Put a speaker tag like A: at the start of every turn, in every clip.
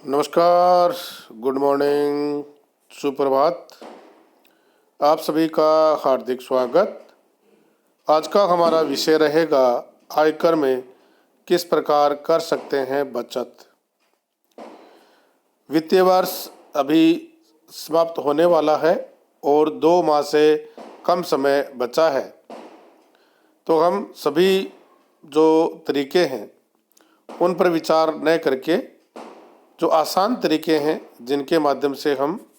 A: नमस्कार, good morning, सुप्रभात। आप सभी का हार्दिक स्वागत। आज का हमारा विषय रहेगा आयकर में किस प्रकार कर सकते हैं बचत। वित्तीय वर्ष अभी समाप्त होने वाला है और 2 माह से कम समय बचा है, तो हम सभी जो तरीके हैं उन पर विचार न करके जो आसान तरीके हैं जिनके माध्यम से हम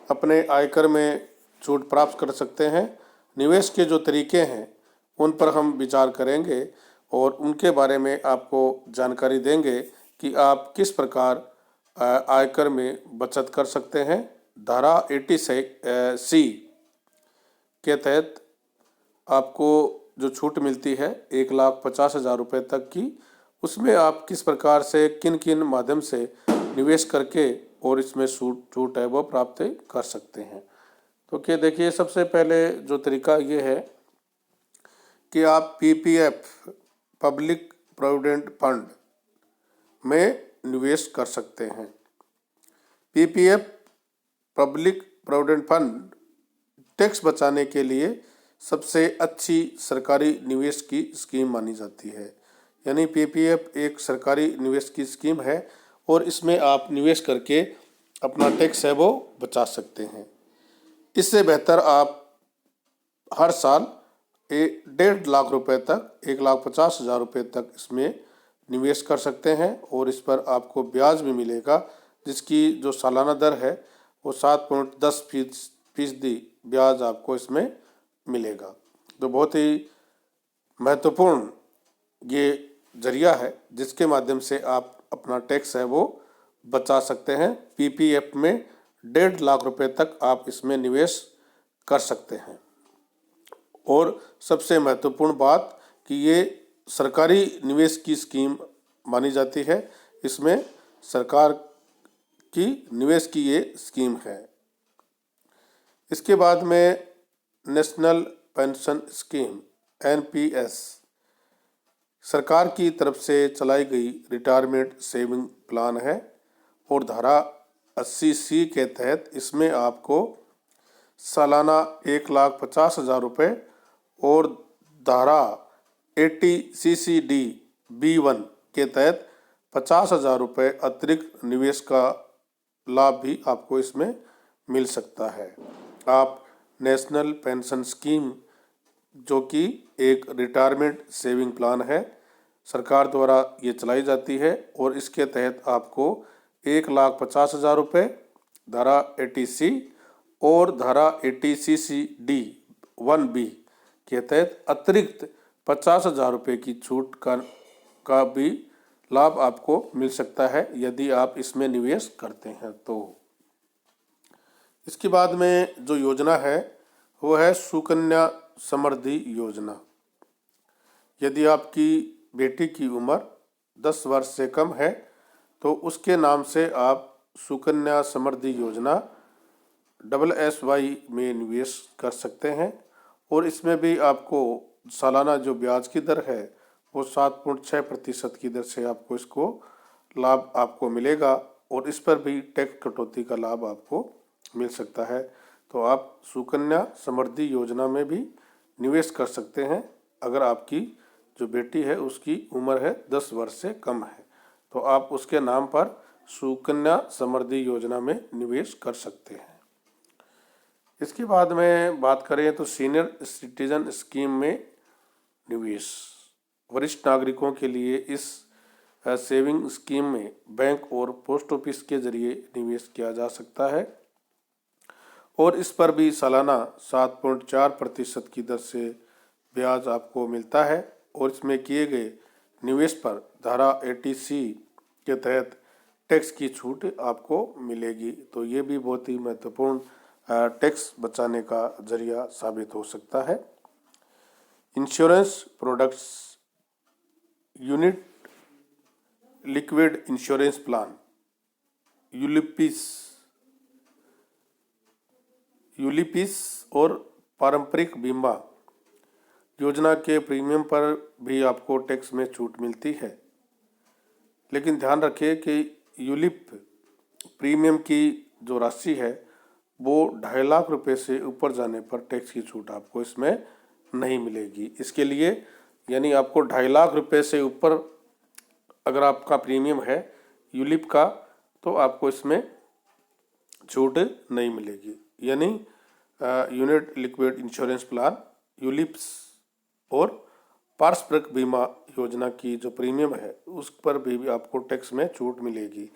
A: अपने आयकर में छूट प्राप्त कर सकते हैं, निवेश के जो तरीके हैं उन पर हम विचार करेंगे और उनके बारे में आपको जानकारी देंगे कि आप किस प्रकार आयकर में बचत कर सकते हैं। धारा 86C के तहत आपको जो छूट मिलती है 1,50,000 रुपये तक की, उसमें आप किस प्रकार से किन किन माध्यम से निवेश करके और इसमें छूट है वो प्राप्त कर सकते हैं। तो क्या देखिए, सबसे पहले जो तरीका ये है कि आप पीपीएफ पब्लिक प्रोविडेंट फंड में निवेश कर सकते हैं। PPF public provident fund tax बचाने के लिए सबसे अच्छी सरकारी निवेश की स्कीम मानी जाती है। यानी पीपीएफ एक सरकारी निवेश की स्कीम है और इसमें आप निवेश करके अपना टैक्स है वो बचा सकते हैं। इससे बेहतर आप हर साल 1.5 लाख रुपए तक 1,50,000 रुपये तक इसमें निवेश कर सकते हैं और इस पर आपको ब्याज भी मिलेगा, जिसकी जो सालाना दर है वो 7.10% ब्याज आपको इसमें मिलेगा। तो बहुत ही महत्वपूर्ण ये जरिया है जिसके माध्यम से आप अपना टैक्स है वो बचा सकते हैं। पीपीएफ में 1.5 लाख रुपए तक आप इसमें निवेश कर सकते हैं। और सबसे महत्वपूर्ण बात कि ये सरकारी निवेश की स्कीम मानी जाती है, इसमें सरकार की निवेश की ये स्कीम है। इसके बाद में नेशनल पेंशन स्कीम एनपीएस सरकार की तरफ से चलाई गई रिटायरमेंट सेविंग प्लान है और धारा 80C के तहत इसमें आपको सालाना 1,50,000 रुपये और धारा 80CCD-B1 के तहत 50,000 रुपये अतिरिक्त निवेश का लाभ भी आपको इसमें मिल सकता है। आप नेशनल पेंशन स्कीम, जो कि एक रिटायरमेंट सेविंग प्लान है, सरकार द्वारा ये चलाई जाती है और इसके तहत आपको 1,50,000 रुपये धारा 80C और धारा 80CCD-1B के तहत अतिरिक्त 50,000 रुपये की छूट का भी लाभ आपको मिल सकता है यदि आप इसमें निवेश करते हैं। तो इसके बाद में जो योजना है वो है सुकन्या समृद्धि योजना। यदि आपकी बेटी की उम्र 10 वर्ष से कम है तो उसके नाम से आप सुकन्या समृद्धि योजना SSY में निवेश कर सकते हैं और इसमें भी आपको सालाना जो ब्याज की दर है वो 7.6% की दर से आपको इसको लाभ आपको मिलेगा और इस पर भी टैक्स कटौती का लाभ आपको मिल सकता है। तो आप सुकन्या समृद्धि योजना में भी निवेश कर सकते हैं अगर आपकी जो बेटी है उसकी उम्र है 10 वर्ष से कम है, तो आप उसके नाम पर सुकन्या समृद्धि योजना में निवेश कर सकते हैं। इसके बाद में बात करें तो सीनियर सिटीजन स्कीम में निवेश, वरिष्ठ नागरिकों के लिए इस सेविंग स्कीम में बैंक और पोस्ट ऑफिस के जरिए निवेश किया जा सकता है और इस पर भी सालाना 7.4% की दर से ब्याज आपको मिलता है और इसमें किए गए निवेश पर धारा 80C के तहत टैक्स की छूट आपको मिलेगी। तो ये भी बहुत ही महत्वपूर्ण टैक्स बचाने का जरिया साबित हो सकता है। Insurance products unit linked insurance plan ULIPs और पारंपरिक बीमा योजना के प्रीमियम पर भी आपको टैक्स में छूट मिलती है, लेकिन ध्यान रखिए कि यूलिप प्रीमियम की जो राशि है वो 2.5 लाख रुपए से ऊपर जाने पर टैक्स की छूट आपको इसमें नहीं मिलेगी। इसके लिए यानी आपको 2.5 लाख रुपए से ऊपर अगर आपका प्रीमियम है यूलिप का तो आपको इसमें छूट नहीं मिलेगी। यानी unit linked insurance plan ULIPs और पारस्परिक बीमा योजना की जो प्रीमियम है उस पर भी आपको टैक्स में छूट मिलेगी।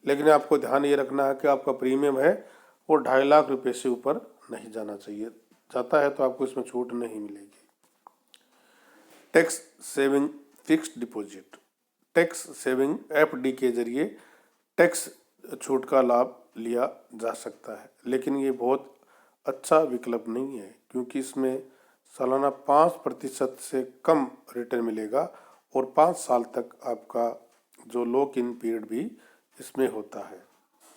A: लेकिन आपको ध्यान ये रखना है कि आपका प्रीमियम है वो 2.5 लाख रुपए से ऊपर नहीं जाना चाहिए। जाता है तो आपको इसमें छूट नहीं मिलेगी। Tax saving fixed deposit, tax saving FD के जरिए टैक्स छूट का लाभ लिया जा सकता है, लेकिन ये बहुत अच्छा विकल्प नहीं है क्योंकि इसमें सालाना 5% से कम रिटर्न मिलेगा और 5 साल तक आपका जो लॉक इन पीरियड भी इसमें होता है।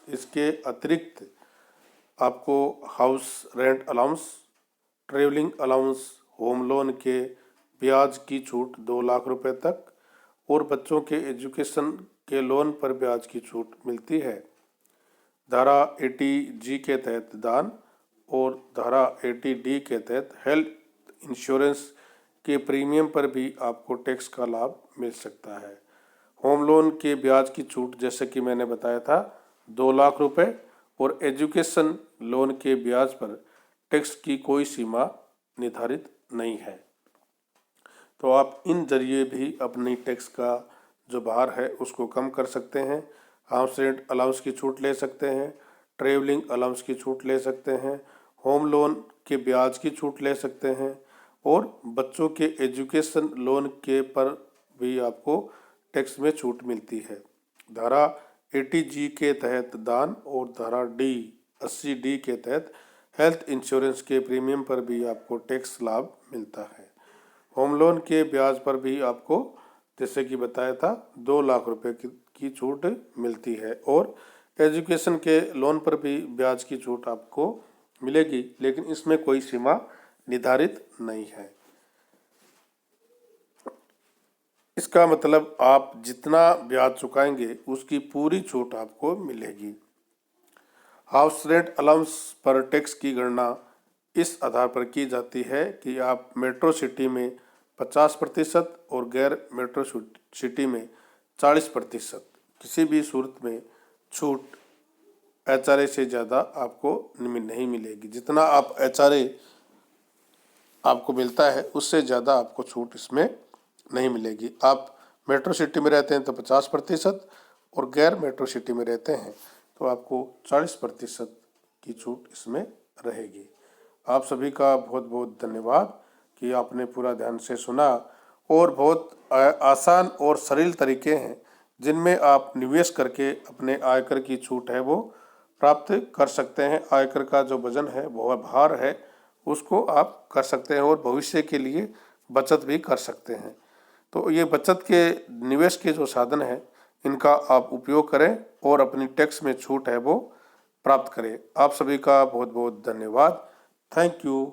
A: इसके अतिरिक्त आपको house rent allowance, travelling allowance, home loan के ब्याज की छूट 2 लाख रुपए तक और बच्चों के एजुकेशन के लोन पर ब्याज की छूट मिलती है। धारा 80G के तहत दान और धारा 80D के तहत हेल्थ इंश्योरेंस के प्रीमियम पर भी आपको टैक्स का लाभ मिल सकता है। होम लोन के ब्याज की छूट जैसे कि मैंने बताया था 2 लाख रुपए और एजुकेशन लोन के ब्याज पर टैक्स की कोई सीमा निर्धारित नहीं है। तो आप इन जरिए भी अपनी टैक्स का जो भार है उसको कम कर सकते हैं। हाउस रेंट अलाउंस की छूट ले सकते हैं, ट्रेवलिंग अलाउंस की छूट ले सकते हैं, होम लोन के ब्याज की छूट ले सकते हैं और बच्चों के एजुकेशन लोन के पर भी आपको टैक्स में छूट मिलती है। धारा 80G के तहत दान और धारा 80D के तहत हेल्थ इंश्योरेंस के प्रीमियम पर भी आपको टैक्स लाभ मिलता है। होम लोन के ब्याज पर भी आपको जैसे कि बताया था 2 लाख रुपए की छूट मिलती है और एजुकेशन के लोन पर भी ब्याज की छूट आपको मिलेगी, लेकिन इसमें कोई सीमा निर्धारित नहीं है। इसका मतलब आप जितना ब्याज चुकाएंगे उसकी पूरी छूट आपको मिलेगी। हाउस रेंट अलाउंस पर टैक्स की गणना इस आधार पर की जाती है कि आप मेट्रो सिटी में 50% और गैर मेट्रो सिटी में 40%, किसी भी सूरत में छूट HRA से ज़्यादा आपको नहीं मिलेगी। जितना आप HRA आपको मिलता है उससे ज़्यादा आपको छूट इसमें नहीं मिलेगी। आप मेट्रो सिटी में रहते हैं तो 50% और गैर मेट्रो सिटी में रहते हैं तो आपको 40% की छूट इसमें रहेगी। आप सभी का बहुत बहुत धन्यवाद कि आपने पूरा ध्यान से सुना और बहुत आसान और सरल तरीके हैं जिनमें आप निवेश करके अपने आयकर की छूट है वो प्राप्त कर सकते हैं। आयकर का जो वजन है वो भार है उसको आप कर सकते हैं और भविष्य के लिए बचत भी कर सकते हैं। तो ये बचत के निवेश के जो साधन हैं इनका आप उपयोग करें और अपनी टैक्स में छूट है वो प्राप्त करें। आप सभी का बहुत बहुत धन्यवाद। Thank you.